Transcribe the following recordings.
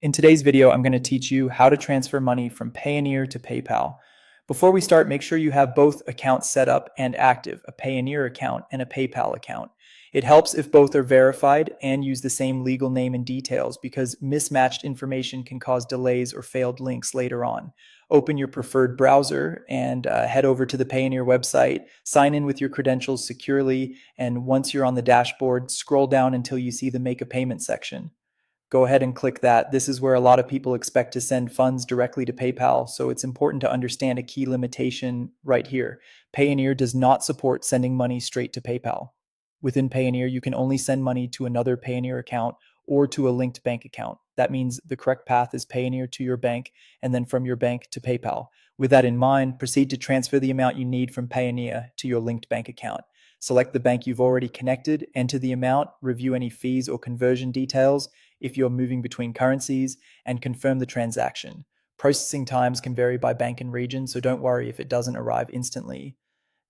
In today's video, I'm going to teach you how to transfer money from Payoneer to PayPal. Before we start, make sure you have both accounts set up and active, a Payoneer account and a PayPal account. It helps if both are verified and use the same legal name and details because mismatched information can cause delays or failed links later on. Open your preferred browser and head over to the Payoneer website, sign in with your credentials securely, and once you're on the dashboard, scroll down until you see the Make a Payment section. Go ahead and click that. This is where a lot of people expect to send funds directly to PayPal, so it's important to understand a key limitation right here. Payoneer does not support sending money straight to PayPal. Within Payoneer, you can only send money to another Payoneer account or to a linked bank account. That means the correct path is Payoneer to your bank and then from your bank to PayPal. With that in mind, proceed to transfer the amount you need from Payoneer to your linked bank account. Select the bank you've already connected, enter the amount, review any fees or conversion details if you're moving between currencies, and confirm the transaction. Processing times can vary by bank and region, so don't worry if it doesn't arrive instantly.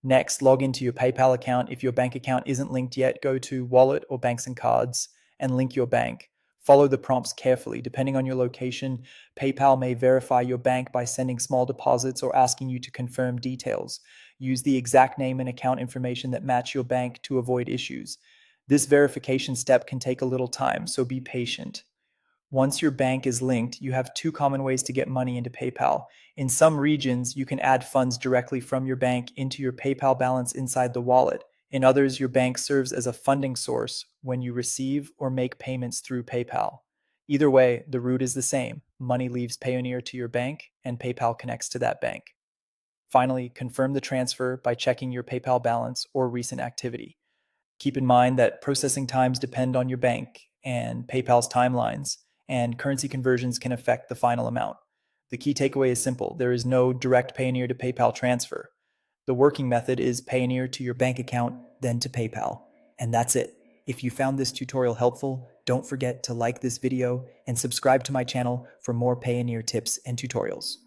Next, log into your PayPal account. If your bank account isn't linked yet, go to Wallet or Banks and Cards and link your bank. Follow the prompts carefully. Depending on your location, PayPal may verify your bank by sending small deposits or asking you to confirm details. Use the exact name and account information that match your bank to avoid issues. This verification step can take a little time, so be patient. Once your bank is linked, you have two common ways to get money into PayPal. In some regions, you can add funds directly from your bank into your PayPal balance inside the wallet. In others, your bank serves as a funding source when you receive or make payments through PayPal. Either way, the route is the same. Money leaves Payoneer to your bank, and PayPal connects to that bank. Finally, confirm the transfer by checking your PayPal balance or recent activity. Keep in mind that processing times depend on your bank and PayPal's timelines, and currency conversions can affect the final amount. The key takeaway is simple. There is no direct Payoneer to PayPal transfer. The working method is Payoneer to your bank account, then to PayPal. And that's it. If you found this tutorial helpful, don't forget to like this video and subscribe to my channel for more Payoneer tips and tutorials.